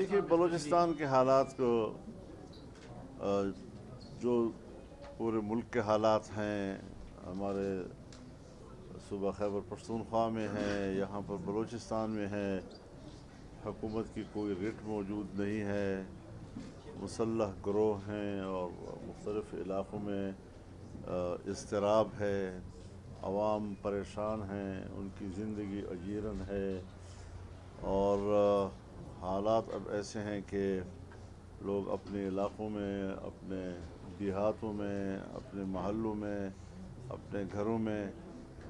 देखिए बलूचिस्तान के हालात को जो पूरे मुल्क के हालात हैं, हमारे सूबा खैबर पख्तूनख्वा में हैं, यहाँ पर बलूचिस्तान में है, हुकूमत की कोई रिट मौजूद नहीं है, मुसल्लह ग्रोह हैं और मुख्तलिफ़ इलाक़ों में इज़्तिराब है, अवाम परेशान हैं, उनकी ज़िंदगी अजीरन है और हालात अब ऐसे हैं कि लोग अपने इलाक़ों में, अपने देहातों में, अपने महल्लों में, अपने घरों में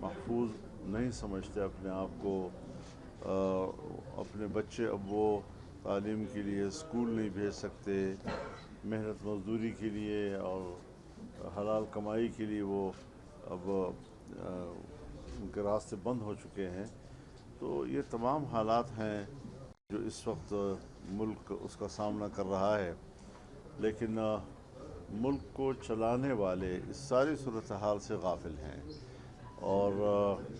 महफूज नहीं समझते अपने आप को। अपने बच्चे अब वो तालीम के लिए स्कूल नहीं भेज सकते, मेहनत मजदूरी के लिए और हलाल कमाई के लिए वो अब उनके रास्ते बंद हो चुके हैं। तो ये तमाम हालात हैं जो इस वक्त मुल्क उसका सामना कर रहा है, लेकिन मुल्क को चलाने वाले इस सारी सूरत हाल से गाफिल हैं और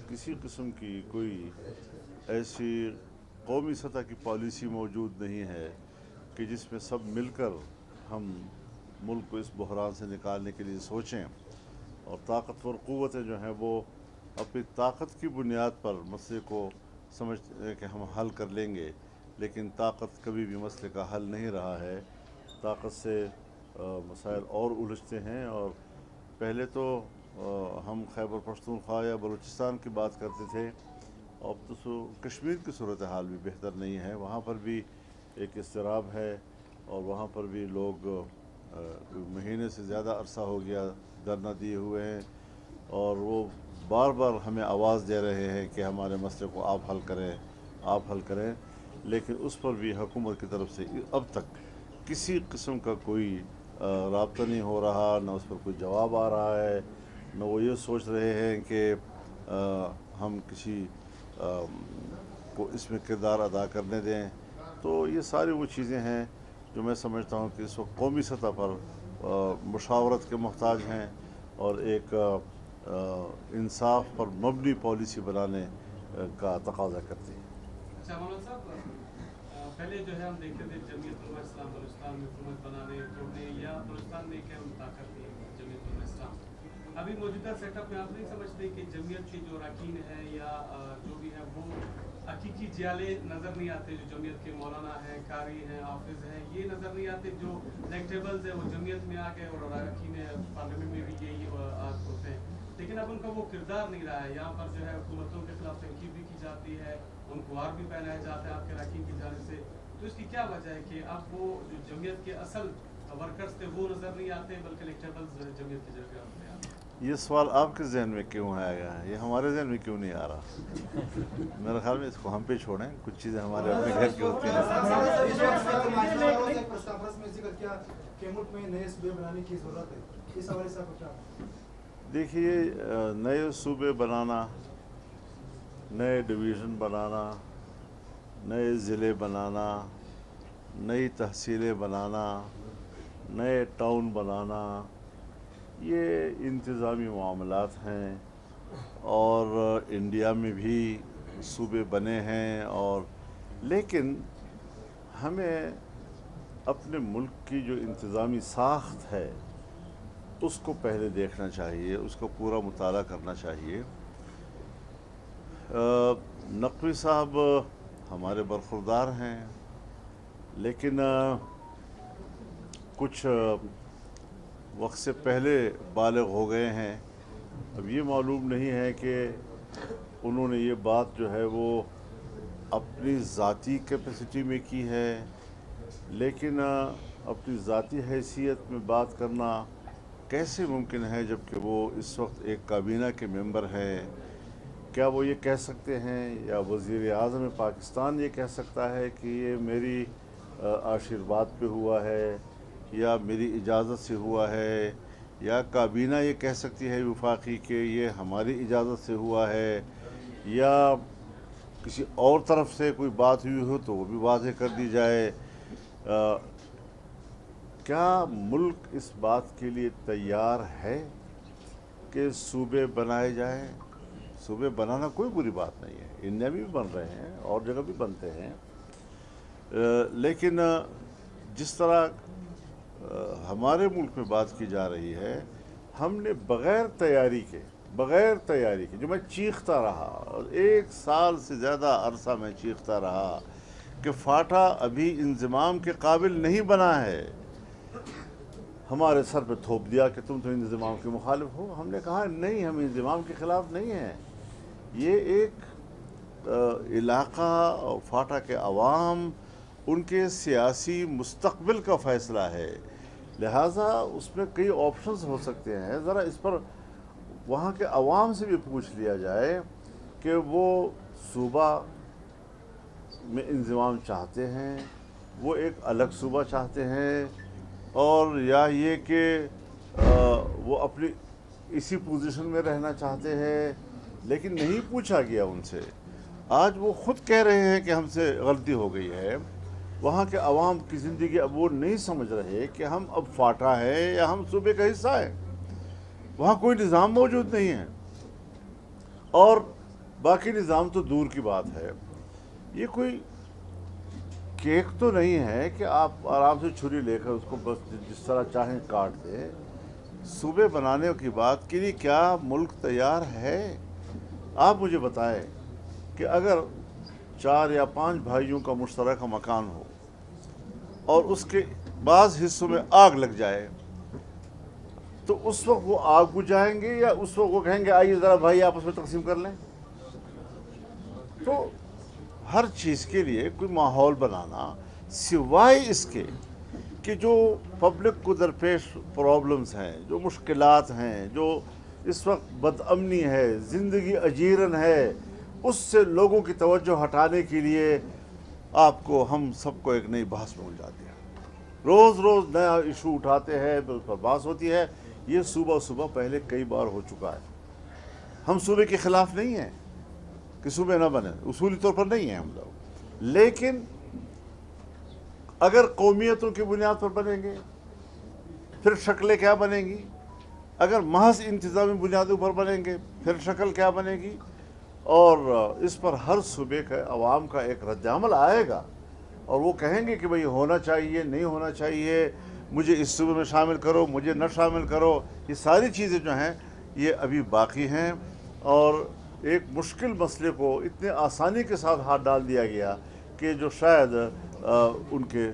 किसी किस्म की कोई ऐसी कौमी सतह की पॉलिसी मौजूद नहीं है कि जिसमें सब मिलकर हम मुल्क को इस बहरान से निकालने के लिए सोचें। और ताकतवर क़ुव्वतें जो हैं वो अपनी ताकत की बुनियाद पर मसले को समझते हैं कि हम हल कर लेंगे, लेकिन ताकत कभी भी मसले का हल नहीं रहा है। ताकत से मसाइल और उलझते हैं और पहले तो हम खैबर पख्तूनख्वा या बलूचिस्तान की बात करते थे, अब तो कश्मीर की सूरत हाल भी बेहतर नहीं है। वहाँ पर भी एक इज़्तिराब है और वहाँ पर भी लोग महीने से ज़्यादा अरसा हो गया धरना दिए हुए हैं और वो बार बार हमें आवाज़ दे रहे हैं कि हमारे मसले को आप हल करें, आप हल करें, लेकिन उस पर भी हुकूमत की तरफ से अब तक किसी किस्म का कोई राब्ता नहीं हो रहा, न उस पर कोई जवाब आ रहा है, न वो ये सोच रहे हैं कि हम किसी को इसमें किरदार अदा करने दें। तो ये सारी वो चीज़ें हैं जो मैं समझता हूँ कि इस वक्त कौमी सतह पर मुशावरत के मोहताज हैं और एक इंसाफ पर मबनी पॉलिसी बनाने का तकाजा करती है। अच्छा मौलाना साहब, पहले जो है हम देखते थे जमीयत उलमा इस्लाम बलूचिस्तान में हुकूमत बनाने तोड़ने या बलूचिस्तान में क्या ताकत थी जमीयत उलमा इस्लाम। अभी मौजूदा सेटअप में आप नहीं समझते कि जमीयत के जो अरकान है या जो भी है वो हकीकी जियाले नज़र नहीं आते, जो जमीयत के मौलाना हैं, कारी हैं, हाफिज हैं, ये नज़र नहीं आते, जो इलेक्टेबल्स है वो जमीयत में आ गए और अरकान पार्लियामेंट में भी यही होते हैं, लेकिन अब उनका वो किरदार नहीं रहा है। यहाँ पर जो है हुकूमतों के खिलाफ तनकीद भी की जाती है, उनको हार भी पहनाया जाता है आपके अरकान की जानिब से। तो इसकी क्या वजह है कि अब वो जो जमीयत के असल वर्कर्स थे वो नज़र नहीं आते, बल्कि इलेक्टेबल्स जमीयत की जगह आते हैं? ये सवाल आपके जहन में क्यों आएगा, ये हमारे जहन में क्यों नहीं आ रहा? मेरे ख्याल में इसको हम पे छोड़ें, कुछ चीज़ें हमारे अपने घर की होती हैं। देखिए, नए सूबे बनाना, नए डिवीज़न बनाना, नए ज़िले बनाना, नई तहसीलें बनाना, नए टाउन बनाना, ये इंतज़ामी मामलात हैं और इंडिया में भी सूबे बने हैं और लेकिन हमें अपने मुल्क की जो इंतज़ामी साख्त है उसको पहले देखना चाहिए, उसको पूरा मुताला करना चाहिए। नकवी साहब हमारे बरखुरदार हैं, लेकिन कुछ वक्त से पहले बालिग हो गए हैं। अब ये मालूम नहीं है कि उन्होंने ये बात जो है वो अपनी ज़ाती कैपेसिटी में की है, लेकिन अपनी ज़ाती हैसियत में बात करना कैसे मुमकिन है जबकि वो इस वक्त एक काबीना के मेंबर हैं? क्या वो ये कह सकते हैं या वज़ीर आज़म पाकिस्तान ये कह सकता है कि ये मेरी आशीर्वाद पे हुआ है या मेरी इजाज़त से हुआ है, या काबीना ये कह सकती है वफाकी कि ये हमारी इजाज़त से हुआ है, या किसी और तरफ से कोई बात हुई हो तो वो भी वाज़ेह कर दी जाए? क्या मुल्क इस बात के लिए तैयार है कि सूबे बनाए जाएं? सूबे बनाना कोई बुरी बात नहीं है, इंडिया में भी बन रहे हैं और जगह भी बनते हैं, लेकिन जिस तरह हमारे मुल्क में बात की जा रही है, हमने बग़ैर तैयारी के जो मैं चीखता रहा, 1 साल से ज़्यादा अरसा मैं चीखता रहा कि फाटा अभी इंज़माम के काबिल नहीं बना है, हमारे सर पे थोप दिया कि तुम तो इंज़माम के मुखालिफ हो। हमने कहा नहीं, हम इंज़माम के ख़िलाफ़ नहीं हैं, ये एक इलाक़ा और फाटा के अवाम उनके सियासी मुस्तक़बिल का फ़ैसला है, लिहाजा उसमें कई ऑप्शंस हो सकते हैं। ज़रा इस पर वहाँ के अवाम से भी पूछ लिया जाए कि वो सूबा में इंज़माम चाहते हैं, वो एक अलग सूबा चाहते हैं, और या ये कि वो अपनी इसी पोजीशन में रहना चाहते हैं। लेकिन नहीं पूछा गया उनसे। आज वो ख़ुद कह रहे हैं कि हमसे गलती हो गई है। वहाँ के अवाम की ज़िंदगी अब वो नहीं समझ रहे कि हम अब फाटा है या हम सूबे का हिस्सा है। वहाँ कोई निज़ाम मौजूद नहीं है, और बाकी निज़ाम तो दूर की बात है। ये कोई केक तो नहीं है कि आप आराम से छुरी लेकर उसको बस जिस तरह चाहें काट दें। सूबे बनाने की बात के लिए क्या मुल्क तैयार है? आप मुझे बताएं कि अगर 4 या 5 भाइयों का मुश्तरका मकान हो और उसके बाज़ हिस्सों में आग लग जाए, तो उस वक्त वो आग बुझाएंगे या उस वक्त वो कहेंगे आइए ज़रा भाई आपस में तकसीम कर लें? तो हर चीज़ के लिए कोई माहौल बनाना, सिवाय इसके कि जो पब्लिक को दरपेश प्रॉब्लम्स हैं, जो मुश्किलात हैं, जो इस वक्त बदअमनी है, ज़िंदगी अजीरन है, उससे लोगों की तवज्जो हटाने के लिए आपको हम सबको एक नई बहस में उलझाते हैं। रोज़ रोज़ नया इशू उठाते हैं, उस पर बहस होती है। ये सूबा पहले कई बार हो चुका है। हम सूबे के ख़िलाफ़ नहीं हैं कि सूबे ना बने, उसूली तौर पर नहीं हैं हम लोग, लेकिन अगर कौमियतों की बुनियाद पर बनेंगे फिर शक्लें क्या बनेंगी, अगर महज इंतज़ामी बुनियादों पर बनेंगे फिर शक्ल क्या बनेगी, और इस पर हर सूबे के अवाम का एक रद्दअमल आएगा और वो कहेंगे कि भाई होना चाहिए, नहीं होना चाहिए, मुझे इस सूबे में शामिल करो, मुझे न शामिल करो। ये सारी चीज़ें जो हैं ये अभी बाकी हैं, और एक मुश्किल मसले को इतने आसानी के साथ हाथ डाल दिया गया कि जो शायद उनके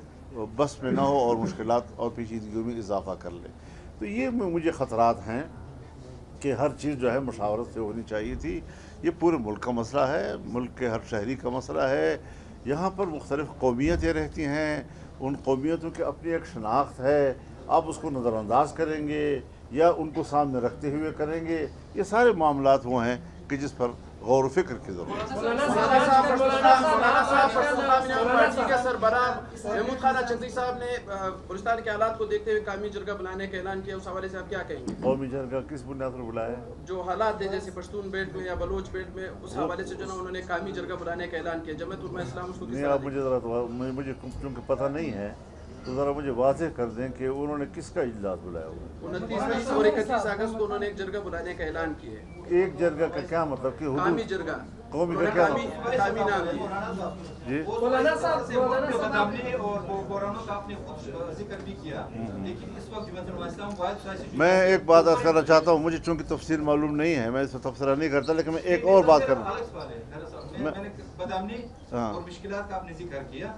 बस में ना हो और मुश्किलात और पेचीदगियों में इजाफा कर ले। तो ये मुझे ख़तरात हैं कि हर चीज़ जो है मुशावरत से होनी चाहिए थी। ये पूरे मुल्क का मसला है, मुल्क के हर शहरी का मसला है। यहाँ पर मुख्तलिफ़ कौमियतें रहती हैं, उन कौमियतों की अपनी एक शनाख्त है। आप उसको नज़रअंदाज करेंगे या उनको सामने रखते हुए करेंगे, ये सारे मामलात वो हैं कि जिस पर गौर फ़िक्र की ज़रूरत है। महमूद खान चंदी साहब ने बलूचिस्तान के हालात को देखते हुए कौमी जरगा बुलाने का ऐलान किया, उस हवाले से आप क्या कहेंगे? कौमी जरगा किस बुनियाद पर बुलाया? जो हालात है जैसे पश्तून बेल्ट में या बलोच बेल्ट में, उस हवाले से जो ना उन्होंने कौमी जरगा बुलाने का ऐलान किया। जमात उलमा इस्लाम उसको नहीं, आप मुझे ज़रा मुझे चूँकि पता नहीं है तो ज़रा मुझे वाज़ेह कर दें कि उन्होंने किसका इजलास बुलाया हुआ है? 29 और 31 अगस्त को उन्होंने एक जरगा बुलाने का ऐलान किया है। एक जरगा का क्या मतलब कि कौमी जरगा, कौमी का क्या कौमी नाम दिया जी? मौलाना साहब बदामनी और बोरानों का आपने खुद जिक्र भी किया, लेकिन इस वक्त जमात इस्लाम वाहिद मैं एक बात अर्ज़ करना चाहता हूँ, मुझे चूँकि तफसील मालूम नहीं है, मैं इस पर तबसरा नहीं करता, लेकिन मैं एक और बात करूँ। मैंने बदामनी और मुश्किलात का आपने जिक्र किया,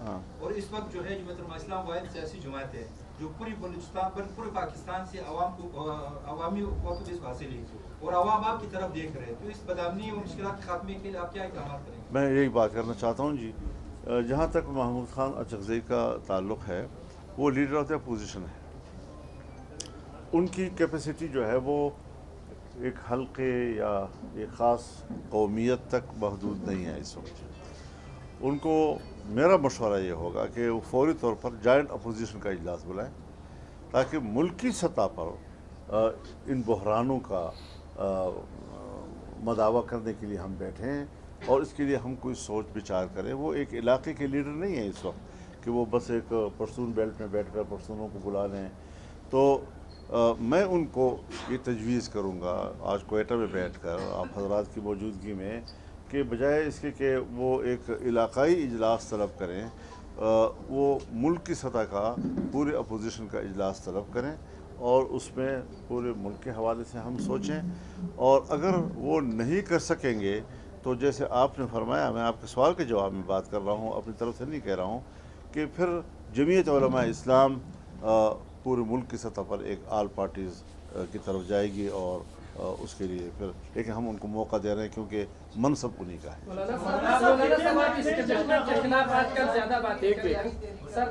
और इस वक्त जो है जमात इस्लाम वाहिद सियासी जमात है जो पूरी बलूचिस्तान पर पूरे पाकिस्तान से अवामी हुकूमत हासिल है और अवाम आपकी तरफ देख रहे हैं, तो इस बदामनी और मुश्किलात के खात्मे के लिए आप क्या इक़दाम करेंगे? मैं यही बात करना चाहता हूँ जी। जहाँ तक महमूद खान अचकज़ई का ताल्लुक़ है, वो लीडर ऑफ द अपोजिशन है। उनकी कैपेसिटी जो है वो एक हल्के या एक ख़ास कौमियत तक महदूद नहीं है इस वक्त। उनको मेरा मशवरा ये होगा कि वो फौरी तौर पर जॉइंट अपोजिशन का इजलास बुलाएं, ताकि मुल्की सतह पर इन बहरानों का मदावा करने के लिए हम बैठें और इसके लिए हम कोई सोच विचार करें। वो एक इलाके के लीडर नहीं है इस वक्त कि वो बस एक पश्तून बेल्ट में बैठकर पश्तूनों को बुला लें। तो मैं उनको ये तजवीज़ करूँगा आज कोयटा में बैठकर आप हजरात की मौजूदगी में कि बजाय इसके कि वो एक इलाकाई इजलास तलब करें, वो मुल्क की सतह का पूरे अपोजिशन का इजलास तलब करें और उसमें पूरे मुल्क के हवाले से हम सोचें। और अगर वो नहीं कर सकेंगे तो जैसे आपने फरमाया, मैं आपके सवाल के जवाब में बात कर रहा हूँ, अपनी तरफ से नहीं कह रहा हूँ, कि फिर जमीयत उलमा इस्लाम पूरे मुल्क की सतह पर एक आल पार्टीज़ की तरफ जाएगी और उसके लिए फिर, लेकिन हम उनको मौका दे रहे हैं क्योंकि मनसब उन्हीं का है। सर,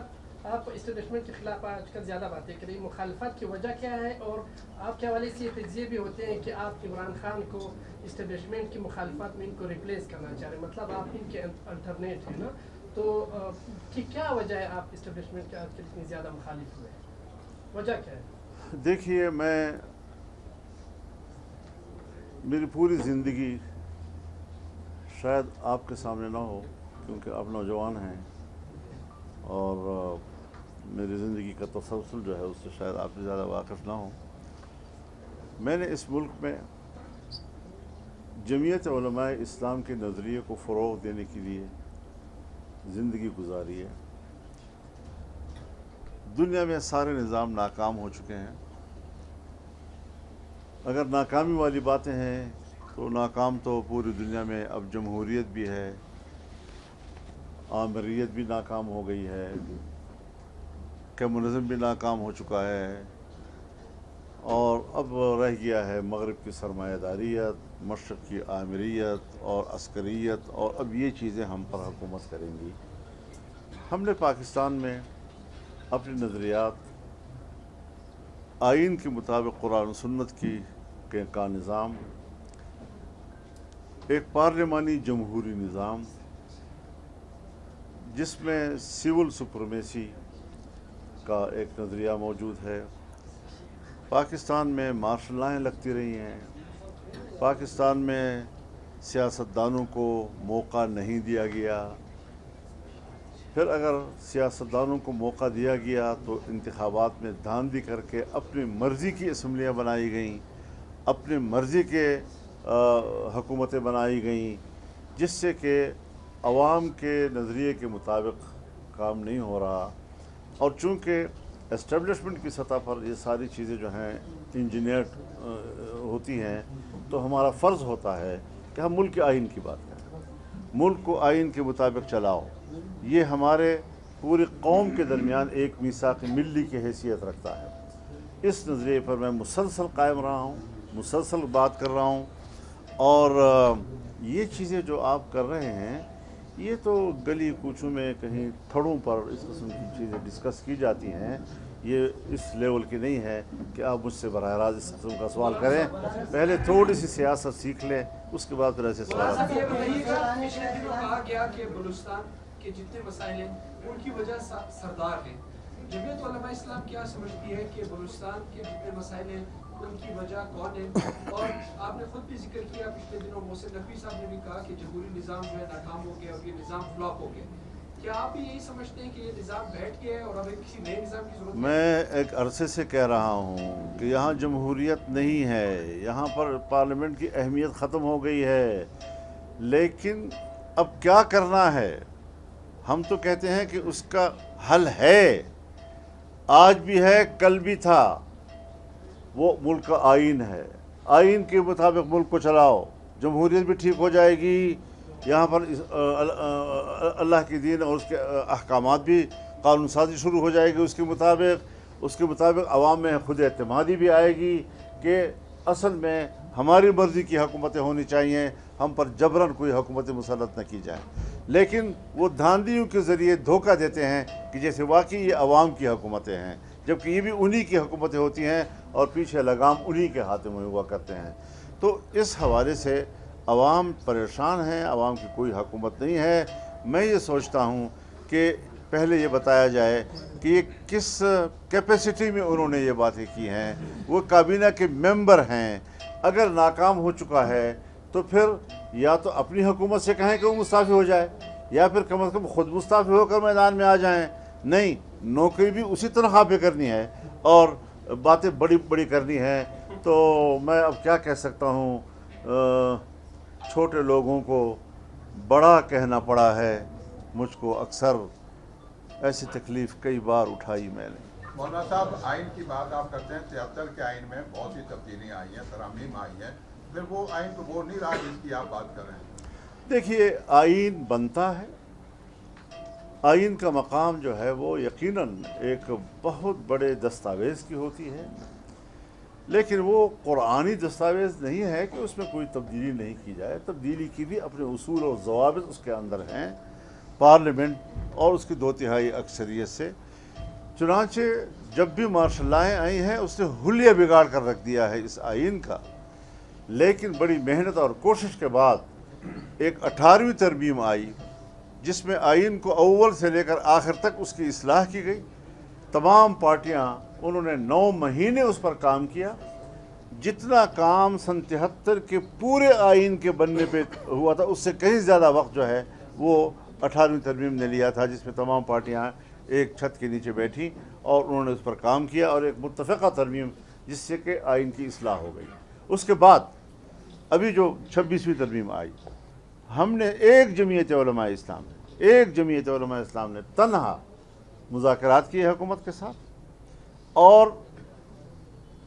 आप इस्टेब्लिशमेंट के खिलाफ आजकल ज़्यादा बातें करें, मुखालफत की वजह क्या है? और आपके हवाले से ये तज्ज़िये भी होते हैं कि आप इमरान खान को इस्टेब्लिशमेंट की मुखालफत में इनको रिप्लेस करना चाह रहे हैं, मतलब आप इनके अल्टरनेट हैं ना, तो कि क्या वजह है आप इस्टेब्लिशमेंट के आजकल इतनी ज़्यादा मुखालिफ हुए, वजह क्या है? देखिए, मेरी पूरी ज़िंदगी शायद आपके सामने ना हो क्योंकि आप नौजवान हैं और मेरी ज़िंदगी का तसलसल जो है उससे शायद आप ज़्यादा वाकिफ़ ना हो। मैंने इस मुल्क में जमीयत उलमा इस्लाम के नज़रिए को फ़रोग़ देने के लिए ज़िंदगी गुजारी है। दुनिया में सारे निज़ाम नाकाम हो चुके हैं। अगर नाकामी वाली बातें हैं तो नाकाम तो पूरी दुनिया में अब जमहूरियत भी है, आमरीत भी नाकाम हो गई है, कम्युनिज़म भी नाकाम हो चुका है और अब रह गया है मगरिब की सरमायादारियत, मशरक़ की आमरीत और अस्करियत, और अब ये चीज़ें हम पर हुकूमत करेंगी। हमने पाकिस्तान में अपने नज़रियात आइन के मुताबिक कुरान और सुन्नत का निज़ाम, एक पार्लिमानी जमहूरी निज़ाम जिसमें सिविल सुप्रीमेसी का एक नज़रिया मौजूद है। पाकिस्तान में मार्शल लॉ लगती रही हैं, पाकिस्तान में सियासतदानों को मौका नहीं दिया गया, फिर अगर सियासतदानों को मौका दिया गया तो इंतखाबात में धांधली करके अपनी मर्ज़ी की असम्बलियाँ बनाई गईं, अपनी मर्ज़ी के हुकूमतें बनाई गईं, जिससे कि अवाम के नज़रिए के मुताबिक काम नहीं हो रहा। और चूँकि एस्टेब्लिशमेंट की सतह पर ये सारी चीज़ें जो हैं इंजीनियर होती हैं, तो हमारा फ़र्ज़ होता है कि हम मुल्क के आइन की बात करें, मुल्क को आइन के मुताबिक चलाओ। ये हमारे पूरी कौम के दरमियान एक मीसाक़ मिल्ली की हैसियत रखता है। इस नज़रिए पर मैं मुसलसल कायम रहा हूँ, मुसलसल बात कर रहा हूँ। और ये चीज़ें जो आप कर रहे हैं, ये तो गली कूचों में कहीं थड़ों पर इस किस्म की चीज़ें डिस्कस की जाती हैं। ये इस लेवल की नहीं है कि आप मुझसे बराह रास्त इस किस्म का सवाल करें। पहले थोड़ी सी सियासत सीख लें, उसके बाद फिर ऐसे सवाल। पिछले दिनों कहा गया कि बलूचिस्तान के जितने मसाइल हैं उनकी वजह सरदार हैं। जमीयत उलमा इस्लाम क्या समझती है कि बलूचिस्तान के जितने मसाइल हैं उनकी वजह कौन है? और आपने खुद भी जिक्र किया पिछले दिनों, मोहसिन नकवी साहब ने भी कहा कि जमहूरी निज़ाम जो है नाकाम हो गया और ये निज़ाम फ्लॉप हो गया। क्या आप भी यही समझते हैं कि ये निज़ाम बैठ गया है और अब किसी नए निज़ाम की ज़रूरत है? मैं एक अरसे से कह रहा हूँ कि यहाँ जमहूरियत नहीं है, यहाँ पर पार्लियामेंट की अहमियत ख़त्म हो गई है। लेकिन अब क्या करना है? हम तो कहते हैं कि उसका हल है, आज भी है, कल भी था। वो मुल्क का आइन है, आइन के मुताबिक मुल्क को चलाओ, जमहूरियत भी ठीक हो जाएगी। यहाँ पर अल्लाह की दीन और उसके अहकामात भी कानून साजी शुरू हो जाएगी उसके मुताबिक अवाम में खुद एतमादी भी आएगी कि असल में हमारी मर्ज़ी की हुकूमतें होनी चाहिए, हम पर जबरन कोई हुकूमत मुसल्लत न की जाए। लेकिन वो धांधलियों के ज़रिए धोखा देते हैं कि जैसे वाकई ये अवाम की हुकूमतें हैं, जबकि ये भी उन्हीं की हुकूमतें होती हैं और पीछे लगाम उन्हीं के हाथ में हुआ करते हैं। तो इस हवाले से अवाम परेशान हैं, अवाम की कोई हुकूमत नहीं है। मैं ये सोचता हूँ कि पहले ये बताया जाए कि ये किस कैपेसिटी में उन्होंने ये बातें की हैं, वो काबीना के मेंबर हैं। अगर नाकाम हो चुका है तो फिर या तो अपनी हुकूमत से कहें कि वो मुस्ताफ़ी हो जाए, या फिर कम अज़ कम खुद मुस्ताफ़ी होकर मैदान में आ जाएं। नहीं, नौकरी भी उसी तनख्वाह पे करनी है और बातें बड़ी बड़ी करनी है। तो मैं अब क्या कह सकता हूँ, छोटे लोगों को बड़ा कहना पड़ा है मुझको अक्सर, ऐसी तकलीफ़ कई बार उठाई मैंने। मौलाना साहब, आइन की बात आप करते हैं, 73 के आइन में बहुत सी तब्दीलियाँ आई हैं, तरमीम आई हैं, फिर वो आइन तो वो नहीं रहा जिसकी आप बात कर रहे हैं। देखिए, आइन बनता है, आइन का मकाम जो है वो यकीनन एक बहुत बड़े दस्तावेज़ की होती है, लेकिन वो कुरानी दस्तावेज़ नहीं है कि उसमें कोई तब्दीली नहीं की जाए। तब्दीली की भी अपने उसूल और ज़वाबित उसके अंदर हैं, पार्लियामेंट और उसकी 2/3 अक्सरियत से। चुनांचे जब भी मार्शल लॉ आई हैं उसने हुलिया बिगाड़ कर रख दिया है इस आइन का, लेकिन बड़ी मेहनत और कोशिश के बाद एक 18वीं तरमीम आई जिसमें आइन को अव्वल से लेकर आखिर तक उसकी इस्लाह की गई। तमाम पार्टियां, उन्होंने 9 महीने उस पर काम किया। जितना काम सन 73 के पूरे आइन के बनने पे हुआ था उससे कहीं ज़्यादा वक्त जो है वो 18वीं तरमीम ने लिया था, जिसमें तमाम पार्टियां एक छत के नीचे बैठी और उन्होंने उस पर काम किया और एक मुत्तफ़क़ा तरमीम जिससे कि आइन की इस्लाह हो गई। उसके बाद अभी जो 26वीं तरमीम आई, हमने एक जमीयत उलमा इस्लाम ने तन्हा मुज़ाकरात किए हुकूमत के साथ और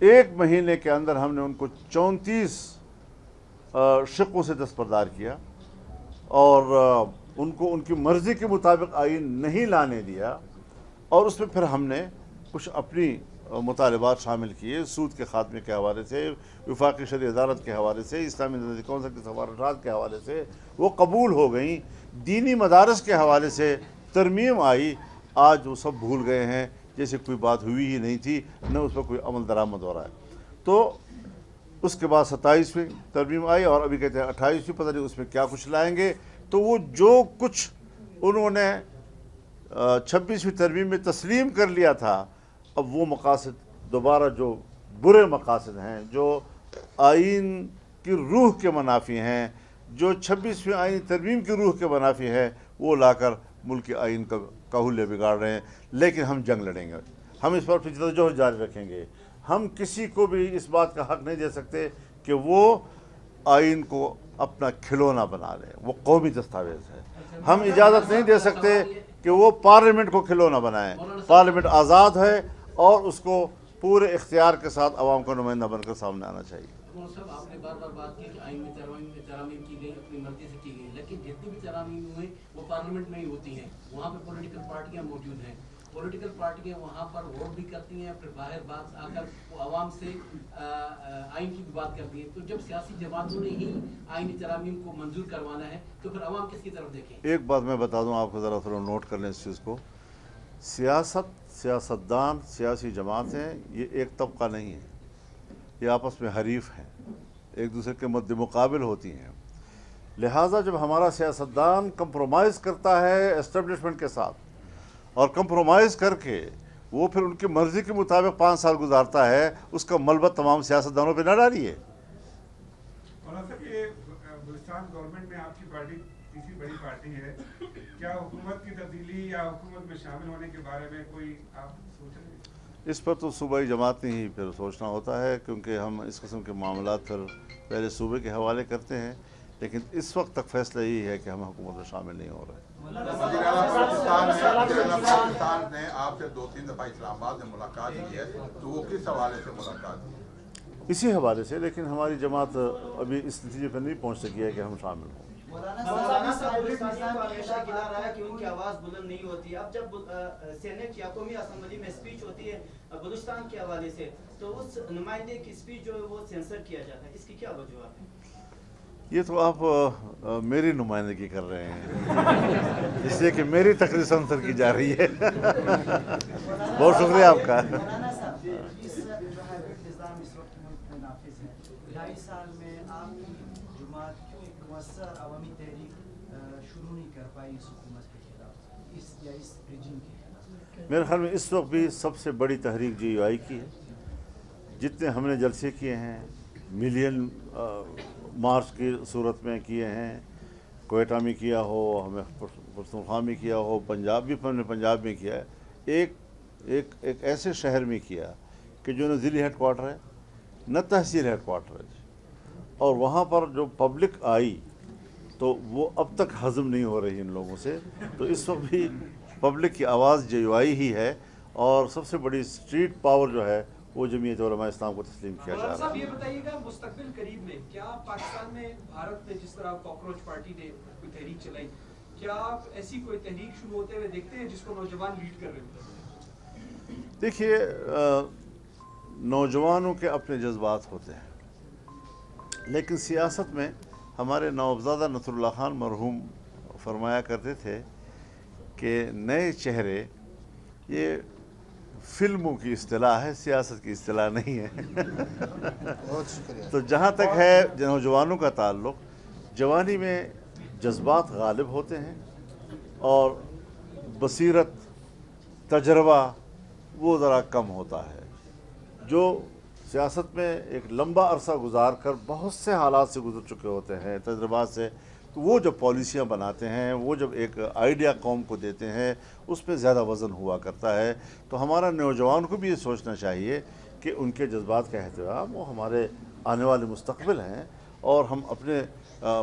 1 महीने के अंदर हमने उनको 34 शिक़ों से दस्तबरदार किया और उनको उनकी मर्ज़ी के मुताबिक आइन नहीं लाने दिया। और उसमें फिर हमने कुछ अपनी मुतालबात शामिल किए, सूद के ख़ात्मे के हवाले से, वफाक़ी शरई अदालत के हवाले से, इस्लामी नज़रिया कौंसिल के सिफारिशात के हवाले से वो कबूल हो गई। दीनी मदारस के हवाले से तरमीम आई, आज वो सब भूल गए हैं जैसे कोई बात हुई ही नहीं थी, न उस पर कोई अमल दरामद हो रहा है। तो उसके बाद 27वीं तरमीम आई और अभी कहते हैं 28वीं, पता नहीं उसमें क्या कुछ लाएंगे। तो वो जो कुछ उन्होंने 26वीं तरमीम में तस्लीम कर लिया था, अब वो मकासद दोबारा जो बुरे मकासद हैं, जो आइन की रूह के मुनाफी हैं, जो 26वीं आइन तरमीम की रूह के मुनाफी है, वो लाकर मुल्क के आइन का हुलिया बिगाड़ रहे हैं। लेकिन हम जंग लड़ेंगे, हम इस पर जद्दोजहद जारी रखेंगे। हम किसी को भी इस बात का हक नहीं दे सकते कि वो आइन को अपना खिलौना बना ले। वो कौमी दस्तावेज़ है, हम इजाज़त नहीं दे सकते कि वो पार्लियामेंट को खिलौना बनाएं। पार्लियामेंट आज़ाद है और उसको पूरे इख्तियार के साथ आवाम का नुमाइंदा बनकर सामने आना चाहिए। साहब, आपने बार बार बात की कि आइन में तरामीम की गई, अपनी मर्जी से की गई, लेकिन जितनी भी तरामीम हुई वो पार्लियामेंट में ही होती हैं। वहाँ पे पॉलिटिकल पार्टियाँ मौजूद हैं, पॉलिटिकल पार्टियाँ वहाँ पर वोट भी करती हैं, फिर बाहर बात आकर वो आवाम से आइन की भी बात करती है। तो जब सियासी जमातों ने ही आइनी तरामीम को मंजूर करवाना है तो फिर आवाम किसकी तरफ देखें? एक बात मैं बता दूँ आपको, ज़रा थोड़ा नोट कर लें इस चीज़ को। सियासत, सियासतदान, सियासी जमातें ये एक तबका नहीं है, ये आपस में हरीफ हैं, एक दूसरे के मद्दे मुकाबिल होती हैं। लिहाजा जब हमारा सियासतदान कंप्रोमाइज़ करता है एस्टेब्लिशमेंट के साथ और कंप्रोमाइज़ करके वो फिर उनकी मर्ज़ी के मुताबिक 5 साल गुजारता है, उसका मलबा तमाम सियासतदानों पे न डालिए। ये बलूचिस्तान गवर्नमेंट में आपकी पार्टी तीसरी बड़ी पार्टी है, क्या हुकूमत की तब्दीली या हुकूमत में शामिल होने के बारे में कोई आप सोच रहे हैं? इस पर तो सूबाई जमात ने ही फिर सोचना होता है, क्योंकि हम इस किस्म के मामला फिर पहले सूबे के हवाले करते हैं। लेकिन इस वक्त तक फैसला यही है कि हम हुकूमत में शामिल नहीं हो रहे। पाकिस्तान ने आपसे 2-3 दफ़ा इस्लामाबाद में मुलाकात की है, तो वो किस हवाले से मुलाकात की? इसी हवाले से, लेकिन हमारी जमात अभी इस नतीजे पर नहीं पहुँच सकी है कि हम शामिल हों। हमेशा गिला रहा है कि उनकी आवाज़ बुलंद नहीं होती। अब जब सेनेट या कौमी असम्बली में स्पीच होती है बलूचिस्तान के हवाले से, तो उस नुमाइंदे की स्पीच जो है वो सेंसर किया जाता है, इसकी क्या वजूहत है? ये तो आप मेरी नुमाइंदगी कर रहे हैं, इसलिए कि मेरी तकरीर सेंसर की जा रही है। बहुत शुक्रिया आपका। मेरे ख्याल में इस वक्त भी सबसे बड़ी तहरीक GUI की है। जितने हमने जलसे किए हैं, मिलियन मार्च की सूरत में किए हैं, कोयटा में किया हो, हमें पख्तूनख्वा में किया हो, पंजाब भी हमने पंजाब में किया है। एक ऐसे शहर में किया कि जो न ज़िली हेड क्वार्टर है न तहसील हेड क्वार्टर है, और वहाँ पर जो पब्लिक आई तो वो अब तक हज़म नहीं हो रही इन लोगों से। तो इस वक्त भी पब्लिक की आवाज़ JUI ही है और सबसे बड़ी स्ट्रीट पावर जो है वो जमीयत उलमा इस्लाम को तस्लीम किया जा रहा है। ये बताइएगा मुस्तकबिल करीब में क्या पाकिस्तान में भारत में जिस तरह कॉकरोच पार्टी ने कोई तहरीक चलाई, क्या आप ऐसी कोई तहरीक शुरू होते हुए देखते हैं जिसको नौजवान लीड कर रहे हैं? देखिए, नौजवानों के अपने जज्बात होते हैं, लेकिन सियासत में हमारे नवाबजादा नसरुल्लाह खान मरहूम फरमाया करते थे कि नए चेहरे ये फिल्मों की इस्तिलाह है, सियासत की इस्तिलाह नहीं है। बहुत शुक्रिया। तो जहाँ तक है नौजवानों का ताल्लुक़, जवानी में जज्बात गालिब होते हैं और बसीरत तजर्बा वो ज़रा कम होता है। जो सियासत में एक लंबा अरसा गुजार कर बहुत से हालात से गुजर चुके होते हैं, तजर्बात से, तो वो जब पॉलिसियाँ बनाते हैं, वो जब एक आइडिया कौम को देते हैं, उसमें ज़्यादा वज़न हुआ करता है। तो हमारा नौजवान को भी ये सोचना चाहिए कि उनके जज्बात का एहतराम, वो हमारे आने वाले मुस्तक़बिल हैं और हम अपने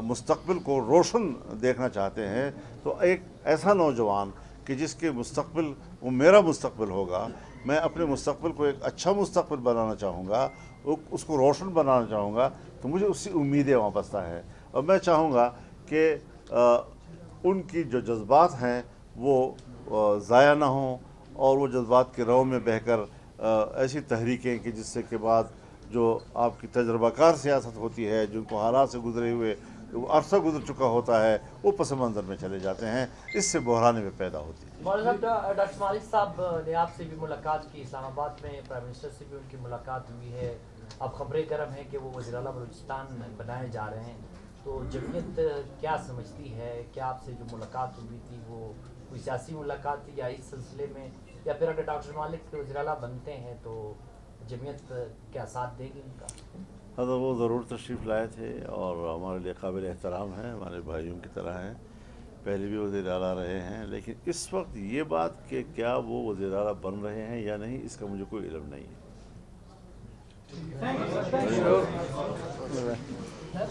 मुस्तक़बिल को रोशन देखना चाहते हैं। तो एक ऐसा नौजवान कि जिसके मुस्तक़बिल वो मेरा मुस्तक़बिल होगा, मैं अपने मुस्तक़बिल को एक अच्छा मुस्तक़बिल बनाना चाहूँगा, उसको रोशन बनाना चाहूँगा, तो मुझे उससे उम्मीदें वाबस्ता है। और मैं चाहूँगा कि उनकी जो जज्बात हैं वो ज़ाया ना हों और वो जज्बात के रौ में बहकर ऐसी तहरीकें कि जिससे के बाद जो आपकी तजर्बाकार सियासत होती है, जिनको हालात से गुजरे हुए अरसा गुजर चुका होता है, वो पस मंज़र में चले जाते हैं, इससे बहराने में पैदा होती है। डॉक्टर मालिक साहब ने आपसे भी मुलाकात की, इस्लामाबाद में प्राइम मिनिस्टर से भी उनकी मुलाकात हुई है। अब खबरें गर्म हैं कि वो वज़ीर आला बलूचिस्तान बनाए जा रहे हैं, तो जमीयत क्या समझती है? क्या आपसे जो मुलाकात हुई थी वो कोई सियासी मुलाकात थी या इस सिलसिले में, या फिर अगर डॉक्टर मालिक वज़ीर आला बनते हैं तो जमीयत क्या साथ देगी उनका? हाँ, तो वो ज़रूर तशरीफ़ लाए थे और हमारे लिए काबिल एहतराम हैं, हमारे भाइयों की तरह हैं, पहले भी वज़ीर आला रहे हैं। लेकिन इस वक्त ये बात कि क्या वो वज़ीर आला बन रहे हैं या नहीं, इसका मुझे कोई इल्म नहीं है।